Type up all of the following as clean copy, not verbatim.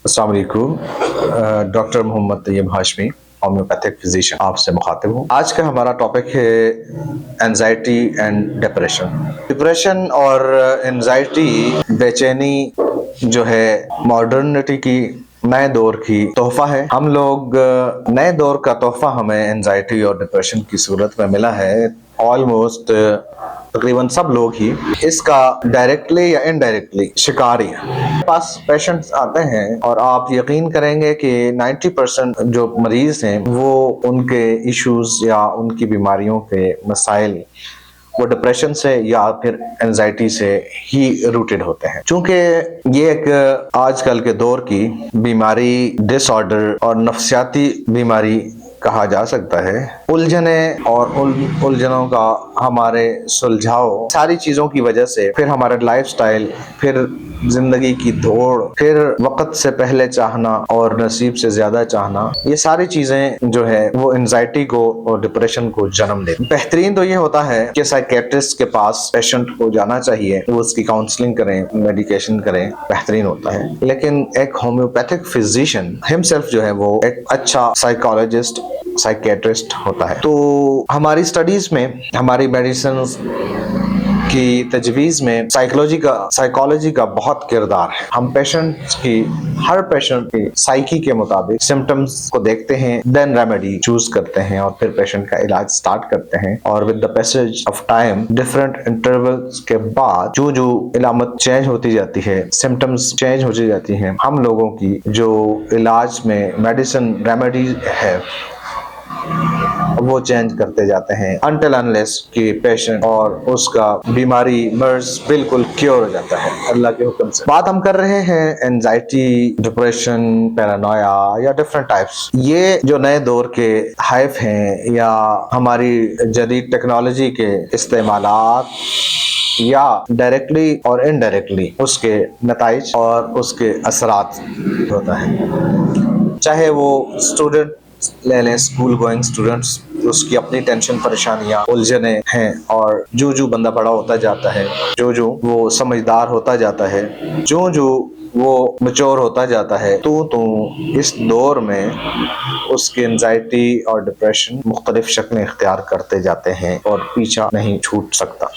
अस्सलाम वालेकुम। Doctor Mohammad Tayyab Hashmi, homeopathic physician, आपसे मुखातिब हूँ। आज का हमारा टॉपिक है एंजाइटी एंड डिप्रेशन। डिप्रेशन और एंजाइटी, बेचैनी जो है मॉडर्निटी की, नए दौर की तोहफा है। हम लोग नए दौर का तोहफा हमें एंजाइटी और डिप्रेशन की सूरत में मिला है। ऑलमोस्ट तकरीबन सब लोग ही इसका डायरेक्टली या इनडायरेक्टली शिकार ही हैं। पास पेशेंट्स आते हैं और आप यकीन करेंगे कि 90% जो मरीज हैं वो उनके इश्यूज या उनकी बीमारियों के मसाइल वो डिप्रेशन से या फिर एंजाइटी से ही रूटेड होते हैं। चूंकि ये एक आजकल के दौर की बीमारी, डिसऑर्डर और नफ्सियाती बीमारी कहा जा सकता है। उलझने और उलझनों का हमारे सुलझाव सारी चीजों की वजह से, फिर हमारा लाइफस्टाइल, फिर जिंदगी की दौड़, फिर वक्त से पहले चाहना और नसीब से ज्यादा चाहना, ये सारी चीजें जो है वो एंजाइटी को और डिप्रेशन को जन्म देती। बेहतरीन तो ये होता है कि साइकेट्रिस्ट के पास पेशेंट को जाना चाहिए, वो उसकी काउंसलिंग करें, मेडिकेशन करें, बेहतरीन होता है। लेकिन एक होम्योपैथिक फिजिशियन हिमसेल्फ जो है वो एक अच्छा साइकोलॉजिस्ट, साइकेट्रिस्ट होता है। तो हमारी स्टडीज में, हमारी मेडिसिन की तजवीज़ में साइकोलॉजी का बहुत किरदार है। हम पेशेंट की, हर पेशेंट की साइकी के मुताबिक सिम्टम्स को देखते हैं, देन रेमेडी चूज करते हैं और फिर पेशेंट का इलाज स्टार्ट करते हैं। और with the passage of time, different intervals के बाद जो जो इलामत चेंज होती जाती है, सिम्टम्स चेंज होती जाती हैं, हम लोगों की जो इलाज में मेडिसिन रेमेडी है वो चेंज करते जाते हैं अनटिल अनलेस कि पेशेंट और उसका बीमारी, मर्ज बिल्कुल क्योर हो जाता है अल्लाह के हुक्म से। बात हम कर रहे हैं एंजाइटी, डिप्रेशन, पैरानोया या डिफरेंट टाइप्स। ये जो नए दौर के हाइफ हैं या हमारी जदीद टेक्नोलॉजी के इस्तेमालात या डायरेक्टली और इनडायरेक्टली उसके नताइज और उसके असरात होता है। चाहे वो स्टूडेंट ले लें, स्कूल गोइंग स्टूडेंट्स, उसकी अपनी टेंशन, परेशानियां, उलझने हैं, और जो बंदा बड़ा होता जाता है, जो वो समझदार होता जाता है, जो वो मैच्योर होता जाता है, तो इस दौर में उसकी एंजाइटी और डिप्रेशन मुख्तलिफ शक्लें इख्तियार करते जाते हैं और पीछा नहीं छूट सकता।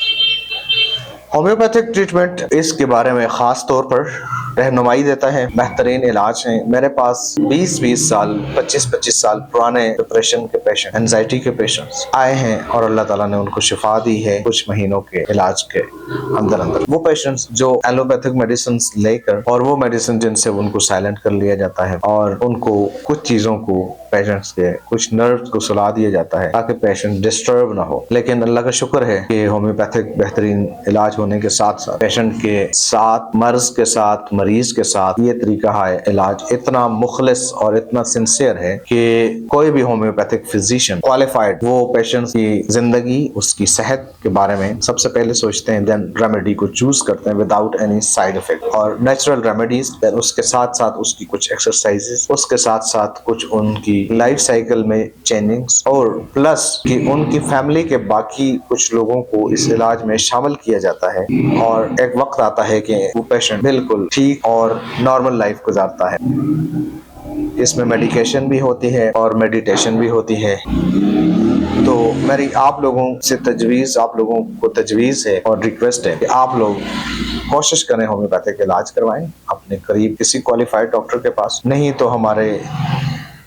होम्योपैथिक ट्रीटमेंट इसके बारे में ख़ास तौर पर रहनुमाई देता है, बेहतरीन इलाज है। मेरे पास 20-20 साल, 25-25 साल पुराने डिप्रेशन के पेशेंट, एंजाइटी के पेशेंट्स आए हैं और अल्लाह ताला ने उनको शिफा दी है कुछ महीनों के इलाज के अंदर। वो पेशेंट्स जो एलोपैथिक मेडिसिन लेकर, और वो मेडिसिन जिनसे उनको साइलेंट कर लिया जाता है और उनको कुछ चीज़ों को, पेशेंट्स के कुछ नर्व्स को सुला दिया जाता है ताकि पेशेंट डिस्टर्ब ना हो। लेकिन अल्लाह का शुक्र है कि होम्योपैथिक बेहतरीन इलाज होने के साथ साथ पेशेंट के साथ, मर्ज के साथ, मरीज के साथ ये तरीका है इलाज इतना मुखलिस और इतना सिंसियर है कि कोई भी होम्योपैथिक फिजिशियन क्वालिफाइड वो पेशेंट की जिंदगी, उसकी सेहत के बारे में सबसे पहले सोचते हैं, देन रेमेडी को चूज करते हैं विदाउट एनी साइड इफेक्ट, और नेचुरल रेमेडीज, देन उसके साथ साथ उसकी कुछ एक्सरसाइजेस, उसके साथ साथ कुछ उनकी लाइफ साइकिल में चेंजिंग्स, और प्लस कि उनकी फैमिली के बाकी कुछ लोगों को इस इलाज में शामिल किया जाता है। और एक वक्त आता है कि वो पेशेंट बिल्कुल ठीक और नॉर्मल लाइफ गुजारता है। इसमें मेडिकेशन भी होती है और मेडिटेशन भी होती है। तो मेरी आप लोगों को तजवीज़ है और रिक्वेस्ट है कि आप लोग कोशिश करें होम्योपैथिक इलाज करवाएं अपने करीब किसी क्वालिफाइड डॉक्टर के पास। नहीं तो हमारे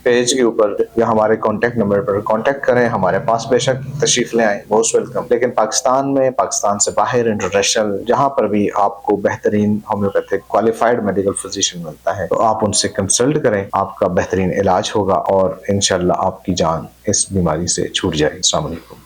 पेज के ऊपर या हमारे कांटेक्ट नंबर पर कांटेक्ट करें। हमारे पास बेशक तशरीफ ले आए, मोस्ट वेलकम। लेकिन पाकिस्तान में, पाकिस्तान से बाहर, इंटरनेशनल जहां पर भी आपको बेहतरीन होम्योपैथिक क्वालिफाइड मेडिकल फिजिशियन मिलता है तो आप उनसे कंसल्ट करें, आपका बेहतरीन इलाज होगा और इंशाल्लाह आपकी जान इस बीमारी से छूट जाएगी। अस्सलाम वालेकुम।